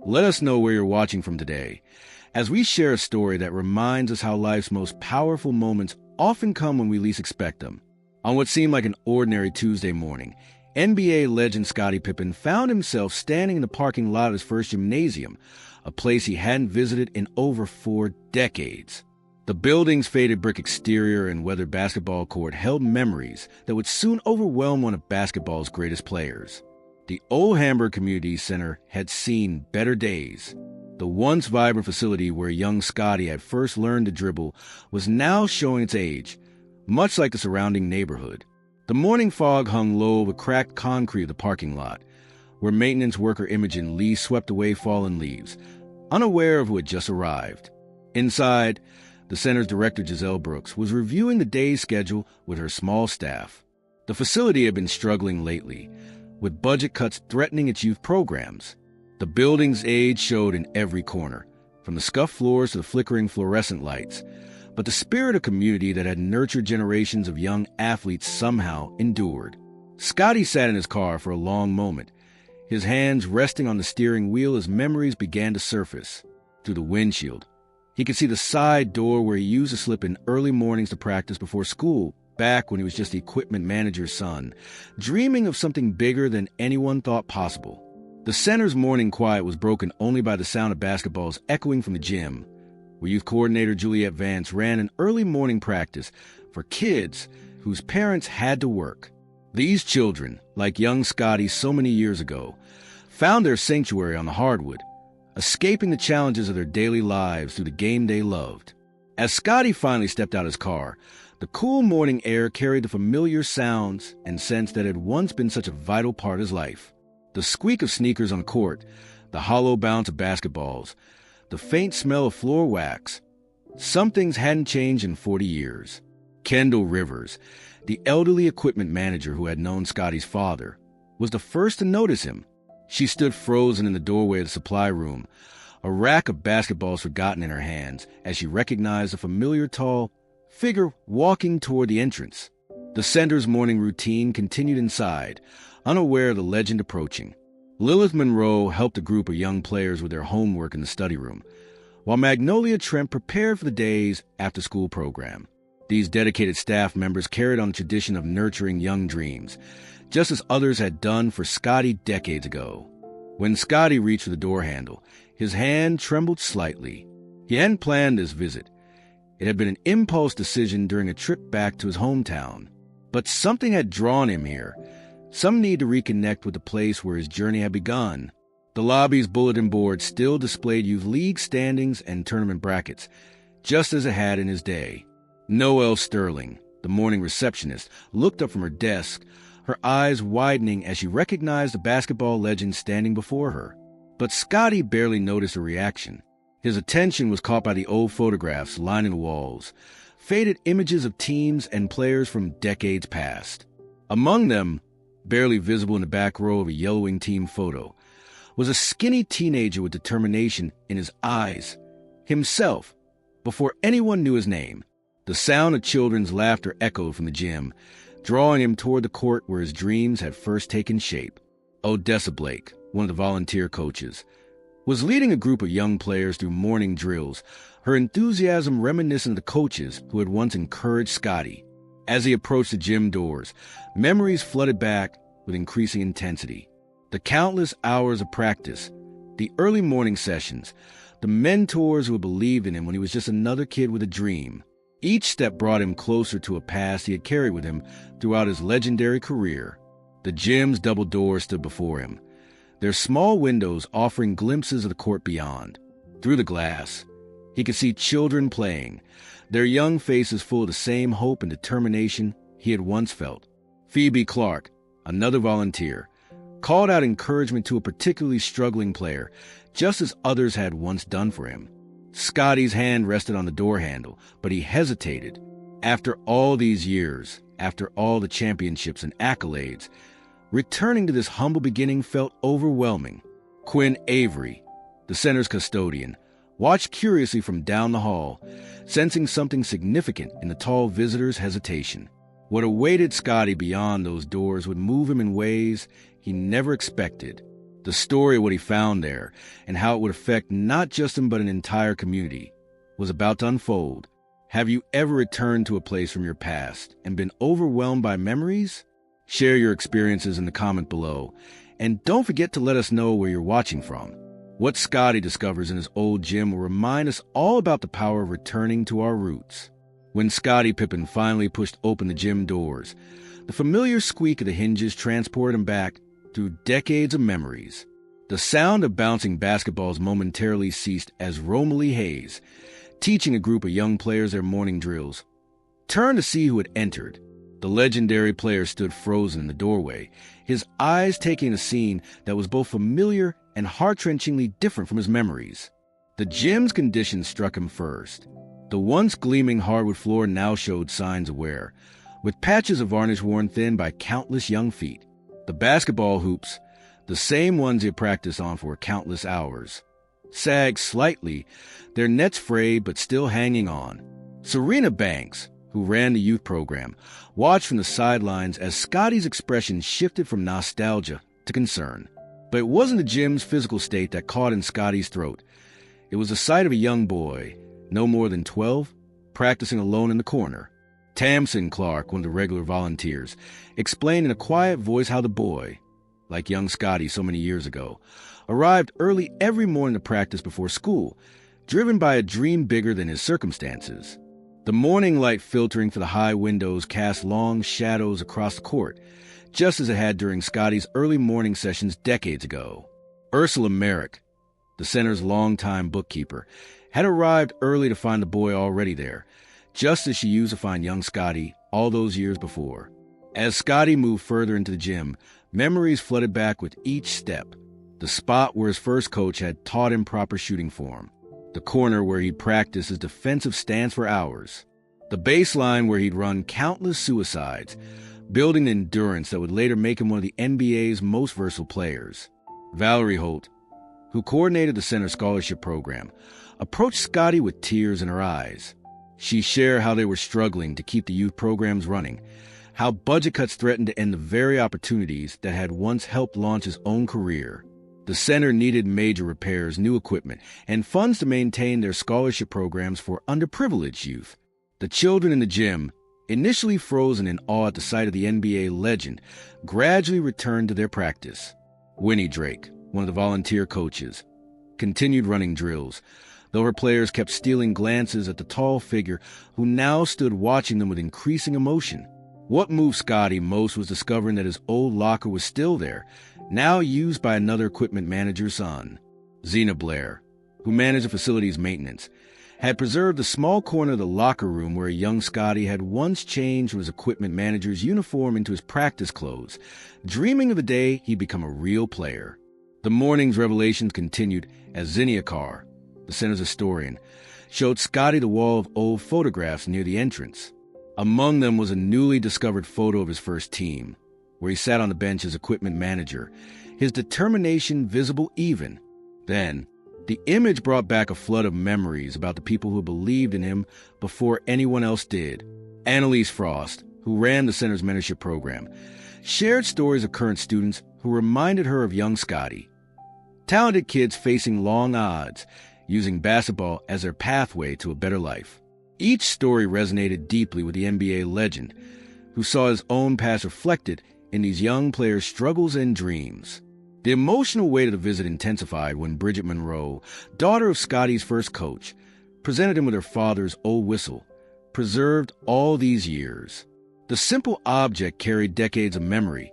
Let us know where you're watching from today, as we share a story that reminds us how life's most powerful moments often come when we least expect them. On what seemed like an ordinary Tuesday morning, NBA legend Scottie Pippen found himself standing in the parking lot of his first gymnasium, a place he hadn't visited in over 4 decades. The building's faded brick exterior and weathered basketball court held memories that would soon overwhelm one of basketball's greatest players. The old Hamburg Community Center had seen better days. The once vibrant facility where young Scottie had first learned to dribble was now showing its age, much like the surrounding neighborhood. The morning fog hung low over cracked concrete of the parking lot, where maintenance worker Imogen Lee swept away fallen leaves, unaware of who had just arrived. Inside, the center's director, Giselle Brooks, was reviewing the day's schedule with her small staff. The facility had been struggling lately, with budget cuts threatening its youth programs. The building's age showed in every corner, from the scuffed floors to the flickering fluorescent lights. But the spirit of community that had nurtured generations of young athletes somehow endured. Scottie sat in his car for a long moment, his hands resting on the steering wheel as memories began to surface. Through the windshield, he could see the side door where he used to slip in early mornings to practice before school, back when he was just the equipment manager's son, dreaming of something bigger than anyone thought possible. The center's morning quiet was broken only by the sound of basketballs echoing from the gym, where youth coordinator Juliet Vance ran an early morning practice for kids whose parents had to work. These children, like young Scottie so many years ago, found their sanctuary on the hardwood, escaping the challenges of their daily lives through the game they loved. As Scottie finally stepped out of his car, the cool morning air carried the familiar sounds and scents that had once been such a vital part of his life. The squeak of sneakers on the court, the hollow bounce of basketballs, the faint smell of floor wax. Some things hadn't changed in 40 years. Kendall Rivers, the elderly equipment manager who had known Scottie's father, was the first to notice him. She stood frozen in the doorway of the supply room, a rack of basketballs forgotten in her hands, as she recognized a familiar tall figure walking toward the entrance. The center's morning routine continued inside, unaware of the legend approaching. Lilith Monroe helped a group of young players with their homework in the study room, while Magnolia Trent prepared for the day's after-school program. These dedicated staff members carried on the tradition of nurturing young dreams, just as others had done for Scottie decades ago. When Scottie reached for the door handle, his hand trembled slightly. He hadn't planned this visit. It had been an impulse decision during a trip back to his hometown. But something had drawn him here, some need to reconnect with the place where his journey had begun. The lobby's bulletin board still displayed youth league standings and tournament brackets, just as it had in his day. Noelle Sterling, the morning receptionist, looked up from her desk, her eyes widening as she recognized the basketball legend standing before her. But Scottie barely noticed a reaction. His attention was caught by the old photographs lining the walls, faded images of teams and players from decades past. Among them, barely visible in the back row of a yellowing team photo, was a skinny teenager with determination in his eyes. Himself, before anyone knew his name. The sound of children's laughter echoed from the gym, drawing him toward the court where his dreams had first taken shape. Odessa Blake, one of the volunteer coaches, was leading a group of young players through morning drills, her enthusiasm reminiscent of the coaches who had once encouraged Scottie. As he approached the gym doors, memories flooded back with increasing intensity. The countless hours of practice, the early morning sessions, the mentors who had believed in him when he was just another kid with a dream. Each step brought him closer to a past he had carried with him throughout his legendary career. The gym's double doors stood before him, their small windows offering glimpses of the court beyond. Through the glass, he could see children playing, their young faces full of the same hope and determination he had once felt. Phoebe Clark, another volunteer, called out encouragement to a particularly struggling player, just as others had once done for him. Scottie's hand rested on the door handle, but he hesitated. After all these years, after all the championships and accolades, returning to this humble beginning felt overwhelming. Quinn Avery, the center's custodian, watched curiously from down the hall, sensing something significant in the tall visitor's hesitation. What awaited Scottie beyond those doors would move him in ways he never expected. The The story of what he found there and how it would affect not just him but an entire community was about to unfold. Have you ever returned to a place from your past and been overwhelmed by memories? Share your experiences in the comment below. And don't forget to let us know where you're watching from. What Scottie discovers in his old gym will remind us all about the power of returning to our roots. When Scottie Pippen finally pushed open the gym doors, the familiar squeak of the hinges transported him back through decades of memories. The sound of bouncing basketballs momentarily ceased as Romalie Hayes, teaching a group of young players their morning drills, turned to see who had entered. The legendary player stood frozen in the doorway, his eyes taking a scene that was both familiar and heart-wrenchingly different from his memories. The gym's conditions struck him first. The once gleaming hardwood floor now showed signs of wear, with patches of varnish worn thin by countless young feet. The basketball hoops, the same ones he had practiced on for countless hours, sagged slightly, their nets frayed but still hanging on. Serena Banks, who ran the youth program, watched from the sidelines as Scottie's expression shifted from nostalgia to concern. But it wasn't the gym's physical state that caught in Scottie's throat. It was the sight of a young boy, no more than 12, practicing alone in the corner. Tamsin Clark, one of the regular volunteers, explained in a quiet voice how the boy, like young Scottie so many years ago, arrived early every morning to practice before school, driven by a dream bigger than his circumstances. The morning light filtering through the high windows cast long shadows across the court, just as it had during Scottie's early morning sessions decades ago. Ursula Merrick, the center's longtime bookkeeper, had arrived early to find the boy already there, just as she used to find young Scottie all those years before. As Scottie moved further into the gym, memories flooded back with each step. The spot where his first coach had taught him proper shooting form, the corner where he'd practiced his defensive stance for hours, the baseline where he'd run countless suicides, building the endurance that would later make him one of the NBA's most versatile players. Valerie Holt, who coordinated the center scholarship program, approached Scottie with tears in her eyes. She shared how they were struggling to keep the youth programs running, how budget cuts threatened to end the very opportunities that had once helped launch his own career. The center needed major repairs, new equipment, and funds to maintain their scholarship programs for underprivileged youth. The children in the gym, initially frozen in awe at the sight of the NBA legend, gradually returned to their practice. Winnie Drake, one of the volunteer coaches, continued running drills, though her players kept stealing glances at the tall figure who now stood watching them with increasing emotion. What moved Scottie most was discovering that his old locker was still there, now used by another equipment manager's son. Zena Blair, who managed the facility's maintenance, had preserved the small corner of the locker room where a young Scottie had once changed from his equipment manager's uniform into his practice clothes, dreaming of the day he'd become a real player. The morning's revelations continued as Zinnia Carr, the center's historian, showed Scottie the wall of old photographs near the entrance. Among them was a newly discovered photo of his first team, where he sat on the bench as equipment manager, his determination visible even. Then, the image brought back a flood of memories about the people who believed in him before anyone else did. Annalise Frost, who ran the center's mentorship program, shared stories of current students who reminded her of young Scottie. Talented kids facing long odds, using basketball as their pathway to a better life. Each story resonated deeply with the NBA legend, who saw his own past reflected in these young players' struggles and dreams. The emotional weight of the visit intensified when Bridget Monroe, daughter of Scottie's first coach, presented him with her father's old whistle, preserved all these years. The simple object carried decades of memory,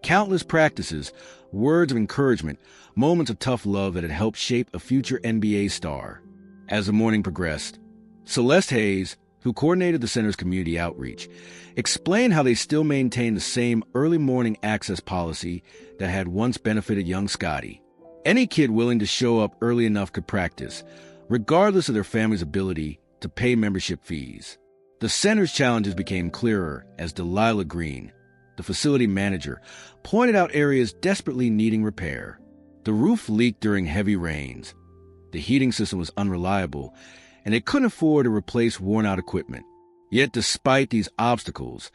countless practices, words of encouragement, moments of tough love that had helped shape a future NBA star. As the morning progressed, Celeste Hayes, who coordinated the center's community outreach, explained how they still maintain the same early morning access policy that had once benefited young Scottie. Any kid willing to show up early enough could practice, regardless of their family's ability to pay membership fees. The center's challenges became clearer as Delilah Green, the facility manager, pointed out areas desperately needing repair. The roof leaked during heavy rains. The heating system was unreliable, and they couldn't afford to replace worn-out equipment. Yet despite these obstacles,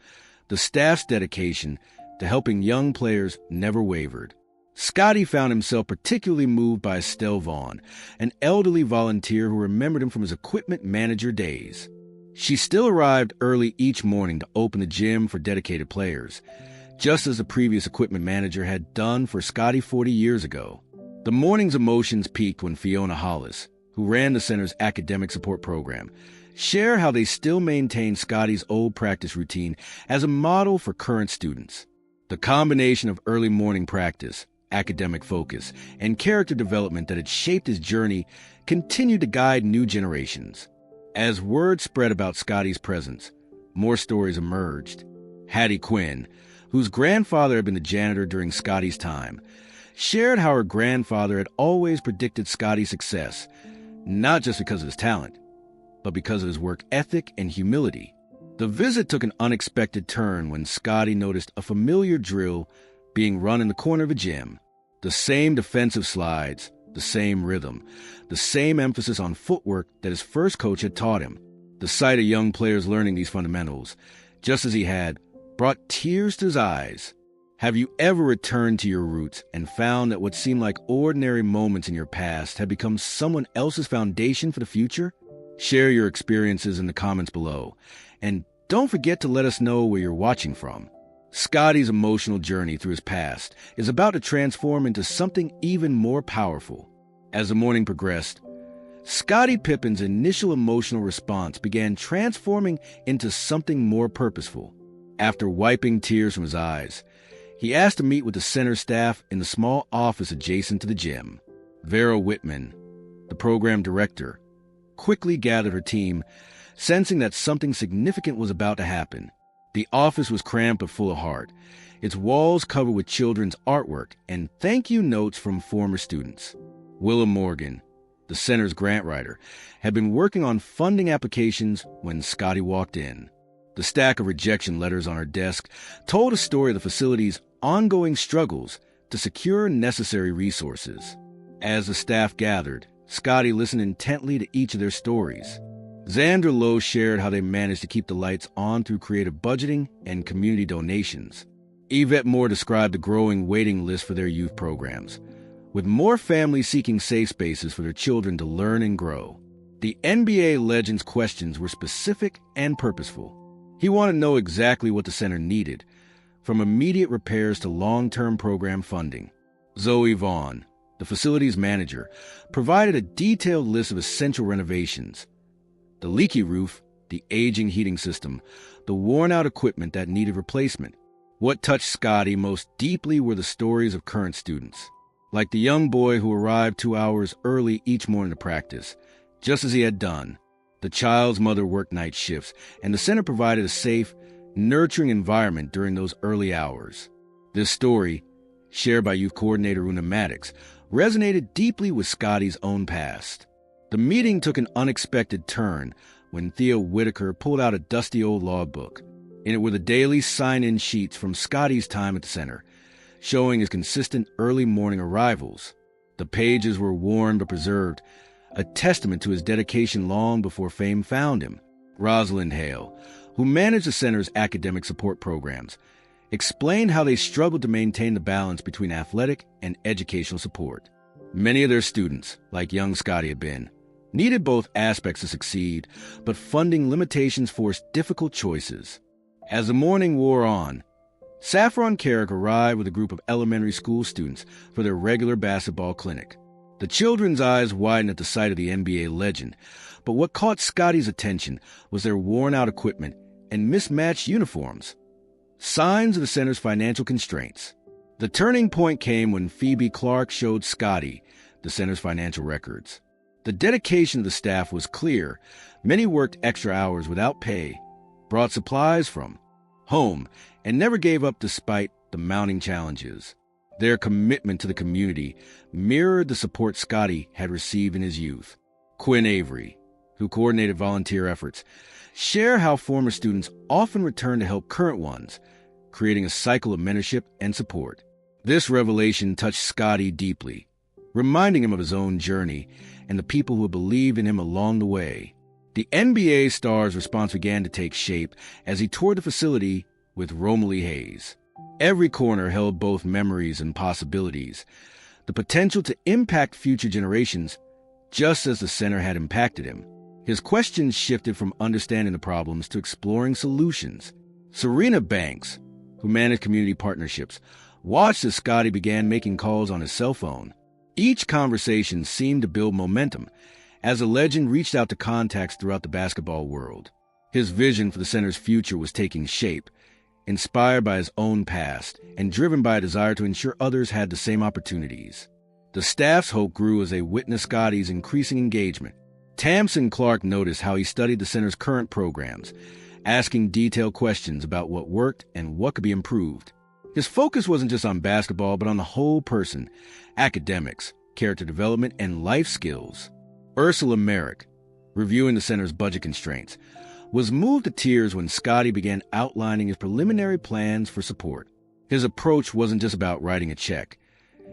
the staff's dedication to helping young players never wavered. Scottie found himself particularly moved by Estelle Vaughn, an elderly volunteer who remembered him from his equipment manager days. She still arrived early each morning to open the gym for dedicated players, just as the previous equipment manager had done for Scottie 40 years ago. The morning's emotions peaked when Fiona Hollis, who ran the center's academic support program, shared how they still maintain Scottie's old practice routine as a model for current students. The combination of early morning practice, academic focus, and character development that had shaped his journey continued to guide new generations. As word spread about Scottie's presence, more stories emerged. Hattie Quinn, whose grandfather had been the janitor during Scottie's time, shared how her grandfather had always predicted Scottie's success, not just because of his talent, but because of his work ethic and humility. The visit took an unexpected turn when Scottie noticed a familiar drill being run in the corner of a gym. The same defensive slides, the same rhythm, the same emphasis on footwork that his first coach had taught him. The sight of young players learning these fundamentals, just as he had, brought tears to his eyes. Have you ever returned to your roots and found that what seemed like ordinary moments in your past had become someone else's foundation for the future? Share your experiences in the comments below, and don't forget to let us know where you're watching from. Scottie's emotional journey through his past is about to transform into something even more powerful. As the morning progressed, Scottie Pippen's initial emotional response began transforming into something more purposeful. After wiping tears from his eyes, he asked to meet with the center staff in the small office adjacent to the gym. Vera Whitman, the program director, quickly gathered her team, sensing that something significant was about to happen. The office was cramped but full of heart, its walls covered with children's artwork and thank you notes from former students. Willa Morgan, the center's grant writer, had been working on funding applications when Scottie walked in. The stack of rejection letters on her desk told a story of the facility's ongoing struggles to secure necessary resources. As the staff gathered, Scottie listened intently to each of their stories. Xandra Lowe shared how they managed to keep the lights on through creative budgeting and community donations. Yvette Moore described the growing waiting list for their youth programs, with more families seeking safe spaces for their children to learn and grow. The NBA legend's questions were specific and purposeful. He wanted to know exactly what the center needed, from immediate repairs to long-term program funding. Zoe Vaughn, the facility's manager, provided a detailed list of essential renovations: the leaky roof, the aging heating system, the worn-out equipment that needed replacement. What touched Scottie most deeply were the stories of current students, like the young boy who arrived 2 hours early each morning to practice, just as he had done. The child's mother worked night shifts, and the center provided a safe, nurturing environment during those early hours. This story, shared by youth coordinator Una Maddox, resonated deeply with Scottie's own past. The meeting took an unexpected turn when Theo Whitaker pulled out a dusty old logbook. In it were the daily sign-in sheets from Scottie's time at the center, showing his consistent early morning arrivals. The pages were worn but preserved, a testament to his dedication long before fame found him. Rosalind Hale, who managed the center's academic support programs, explained how they struggled to maintain the balance between athletic and educational support. Many of their students, like young Scottie had been, needed both aspects to succeed, but funding limitations forced difficult choices. As the morning wore on, Saffron Carrick arrived with a group of elementary school students for their regular basketball clinic. The children's eyes widened at the sight of the NBA legend, but what caught Scottie's attention was their worn-out equipment and mismatched uniforms, signs of the center's financial constraints. The turning point came when Phoebe Clark showed Scottie the center's financial records. The dedication of the staff was clear. Many worked extra hours without pay, brought supplies from home, and never gave up despite the mounting challenges. Their commitment to the community mirrored the support Scottie had received in his youth. Quinn Avery, who coordinated volunteer efforts, shared how former students often return to help current ones, creating a cycle of mentorship and support. This revelation touched Scottie deeply, reminding him of his own journey and the people who had believed in him along the way. The NBA star's response began to take shape as he toured the facility with Romalie Hayes. Every corner held both memories and possibilities, the potential to impact future generations just as the center had impacted him. His questions shifted from understanding the problems to exploring solutions. Serena Banks, who managed community partnerships, watched as Scottie began making calls on his cell phone. Each conversation seemed to build momentum as the legend reached out to contacts throughout the basketball world. His vision for the center's future was taking shape, inspired by his own past and driven by a desire to ensure others had the same opportunities. The staff's hope grew as they witnessed Scottie's increasing engagement. Tamsin Clark noticed how he studied the center's current programs, asking detailed questions about what worked and what could be improved. His focus wasn't just on basketball, but on the whole person, academics, character development, and life skills. Ursula Merrick, reviewing the center's budget constraints, was moved to tears when Scottie began outlining his preliminary plans for support. His approach wasn't just about writing a check.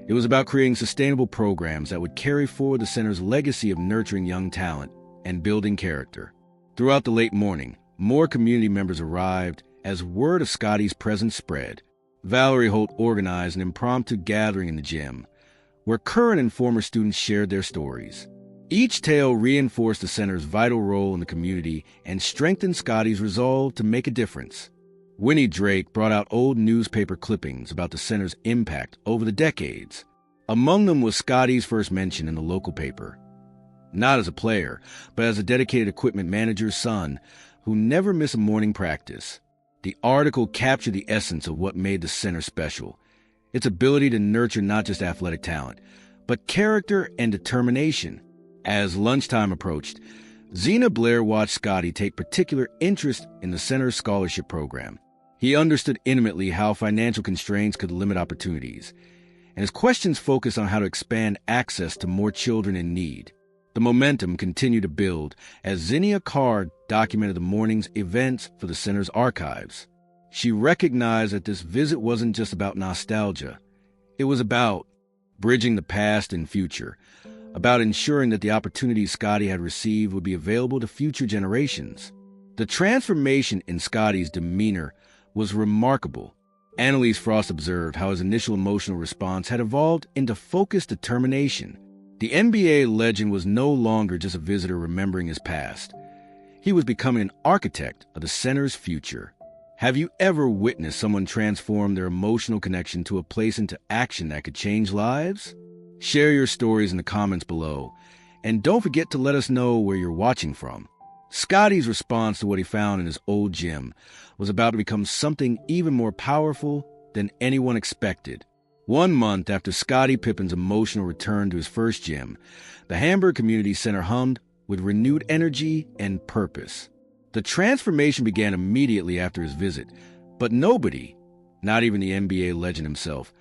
It was about creating sustainable programs that would carry forward the center's legacy of nurturing young talent and building character. Throughout the late morning, more community members arrived as word of Scottie's presence spread. Valerie Holt organized an impromptu gathering in the gym, where current and former students shared their stories. Each tale reinforced the center's vital role in the community and strengthened Scottie's resolve to make a difference. Winnie Drake brought out old newspaper clippings about the center's impact over the decades. Among them was Scottie's first mention in the local paper. Not as a player, but as a dedicated equipment manager's son who never missed a morning practice. The article captured the essence of what made the center special, its ability to nurture not just athletic talent, but character and determination. As lunchtime approached, Zena Blair watched Scottie take particular interest in the center's scholarship program. He understood intimately how financial constraints could limit opportunities, and his questions focused on how to expand access to more children in need. The momentum continued to build as Zinnia Card documented the morning's events for the center's archives. She recognized that this visit wasn't just about nostalgia. It was about bridging the past and future, about ensuring that the opportunities Scottie had received would be available to future generations. The transformation in Scottie's demeanor was remarkable. Annalise Frost observed how his initial emotional response had evolved into focused determination. The NBA legend was no longer just a visitor remembering his past. He was becoming an architect of the center's future. Have you ever witnessed someone transform their emotional connection to a place into action that could change lives? Share your stories in the comments below, and don't forget to let us know where you're watching from. Scottie's response to what he found in his old gym was about to become something even more powerful than anyone expected. 1 month after Scottie Pippen's emotional return to his first gym, the Hamburg Community Center hummed with renewed energy and purpose. The transformation began immediately after his visit, but nobody, not even the NBA legend himself,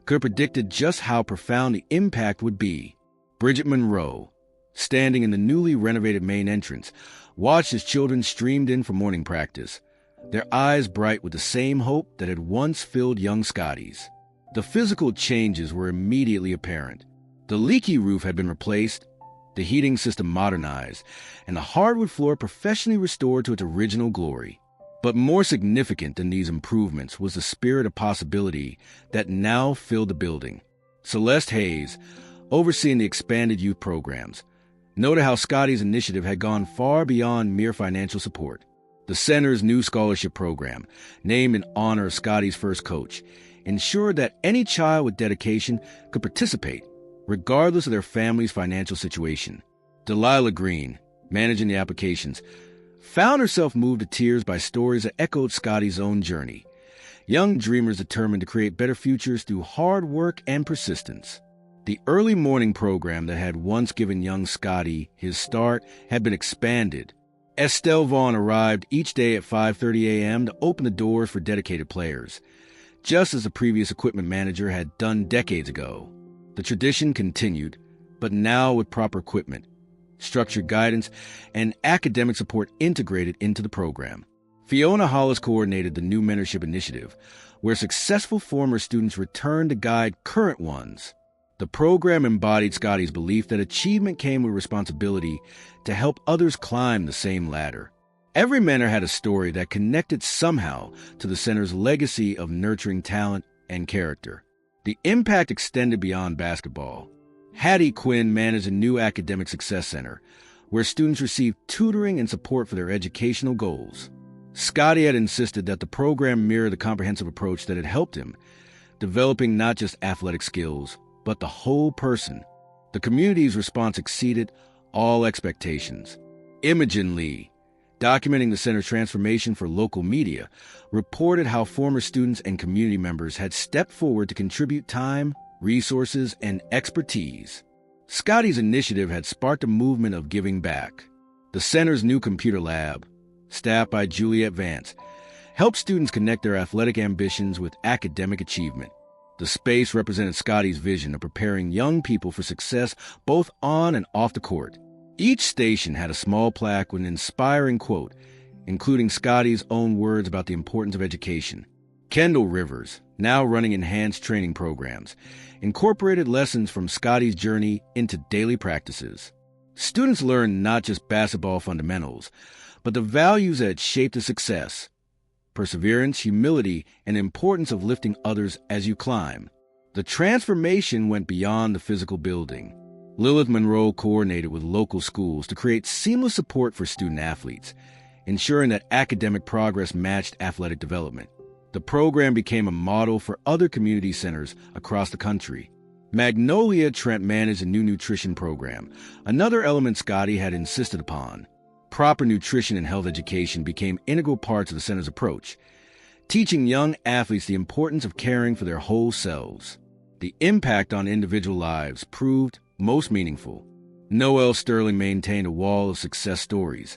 could have predicted just how profound the impact would be. Bridget Monroe, standing in the newly renovated main entrance, watched as children streamed in for morning practice, their eyes bright with the same hope that had once filled young Scottie's. The physical changes were immediately apparent. The leaky roof had been replaced, the heating system modernized, and the hardwood floor professionally restored to its original glory. But more significant than these improvements was the spirit of possibility that now filled the building. Celeste Hayes, overseeing the expanded youth programs, noted how Scottie's initiative had gone far beyond mere financial support. The center's new scholarship program, named in honor of Scottie's first coach, ensured that any child with dedication could participate, regardless of their family's financial situation. Delilah Green, managing the applications, found herself moved to tears by stories that echoed Scottie's own journey. Young dreamers determined to create better futures through hard work and persistence. The early morning program that had once given young Scottie his start had been expanded. Estelle Vaughn arrived each day at 5:30 a.m. to open the doors for dedicated players, just as the previous equipment manager had done decades ago. The tradition continued, but now with proper equipment, structured guidance, and academic support integrated into the program. Fiona Hollis coordinated the new mentorship initiative, where successful former students returned to guide current ones. The program embodied Scottie's belief that achievement came with responsibility to help others climb the same ladder. Every mentor had a story that connected somehow to the center's legacy of nurturing talent and character. The impact extended beyond basketball. Hattie Quinn managed a new academic success center, where students received tutoring and support for their educational goals. Scottie had insisted that the program mirror the comprehensive approach that had helped him, developing not just athletic skills, but the whole person. The community's response exceeded all expectations. Imogen Lee, documenting the center's transformation for local media, reported how former students and community members had stepped forward to contribute time, resources, and expertise. Scottie's initiative had sparked a movement of giving back. The center's new computer lab, staffed by Juliet Vance, helped students connect their athletic ambitions with academic achievement. The space represented Scottie's vision of preparing young people for success both on and off the court. Each station had a small plaque with an inspiring quote, including Scottie's own words about the importance of education. Kendall Rivers, now running enhanced training programs, incorporated lessons from Scottie's journey into daily practices. Students learned not just basketball fundamentals, but the values that shaped his success: perseverance, humility, and the importance of lifting others as you climb. The transformation went beyond the physical building. Lilith Monroe coordinated with local schools to create seamless support for student-athletes, ensuring that academic progress matched athletic development. The program became a model for other community centers across the country. Magnolia Trent managed a new nutrition program, another element Scottie had insisted upon. Proper nutrition and health education became integral parts of the center's approach, teaching young athletes the importance of caring for their whole selves. The impact on individual lives proved most meaningful. Noel Sterling maintained a wall of success stories,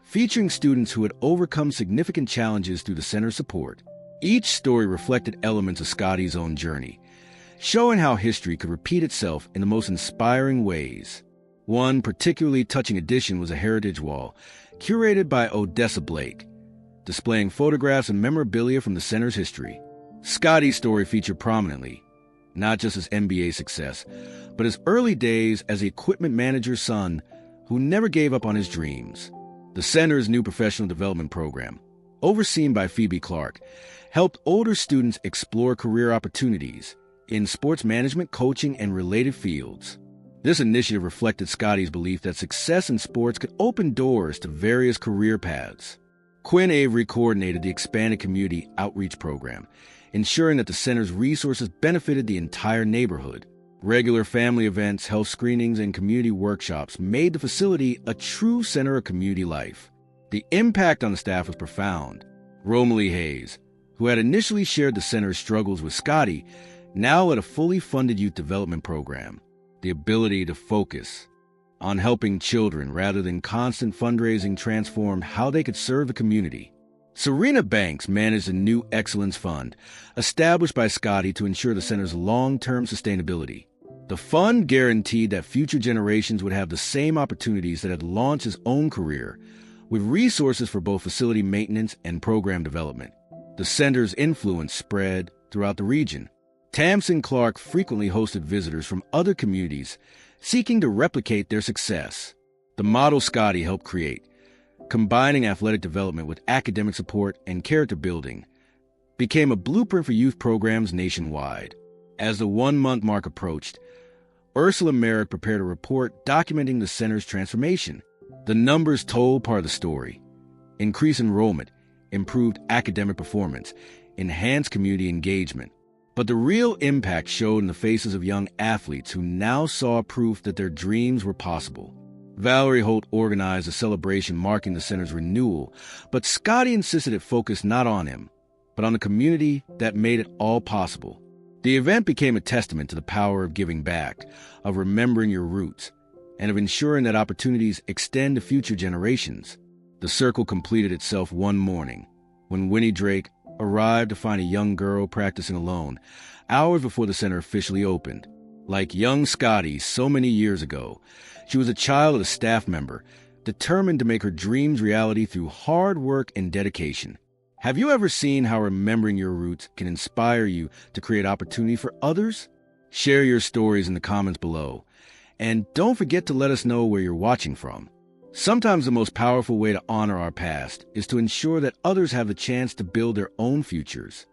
featuring students who had overcome significant challenges through the center's support. Each story reflected elements of Scottie's own journey, showing how history could repeat itself in the most inspiring ways. One particularly touching addition was a heritage wall, curated by Odessa Blake, displaying photographs and memorabilia from the center's history. Scottie's story featured prominently, not just his NBA success, but his early days as the equipment manager's son who never gave up on his dreams. The center's new professional development program, overseen by Phoebe Clark, helped older students explore career opportunities in sports management, coaching, and related fields. This initiative reflected Scottie's belief that success in sports could open doors to various career paths. Quinn Avery coordinated the expanded community outreach program, ensuring that the center's resources benefited the entire neighborhood. Regular family events, health screenings, and community workshops made the facility a true center of community life. The impact on the staff was profound. Romalie Hayes, who had initially shared the center's struggles with Scottie, now led a fully funded youth development program. The ability to focus on helping children rather than constant fundraising transformed how they could serve the community. Serena Banks managed a new Excellence Fund, established by Scottie to ensure the center's long-term sustainability. The fund guaranteed that future generations would have the same opportunities that had launched his own career, with resources for both facility maintenance and program development. The center's influence spread throughout the region. Tamsin Clark frequently hosted visitors from other communities seeking to replicate their success. The model Scottie helped create, combining athletic development with academic support and character building, became a blueprint for youth programs nationwide. As the 1-month mark approached, Ursula Merrick prepared a report documenting the center's transformation. The numbers told part of the story: increased enrollment, improved academic performance, enhanced community engagement. But the real impact showed in the faces of young athletes who now saw proof that their dreams were possible. Valerie Holt organized a celebration marking the center's renewal, but Scottie insisted it focused not on him, but on the community that made it all possible. The event became a testament to the power of giving back, of remembering your roots, and of ensuring that opportunities extend to future generations. The circle completed itself one morning, when Winnie Drake arrived to find a young girl practicing alone, hours before the center officially opened. Like young Scottie so many years ago, she was a child of a staff member, determined to make her dreams reality through hard work and dedication. Have you ever seen how remembering your roots can inspire you to create opportunity for others? Share your stories in the comments below, and don't forget to let us know where you're watching from. Sometimes the most powerful way to honor our past is to ensure that others have the chance to build their own futures.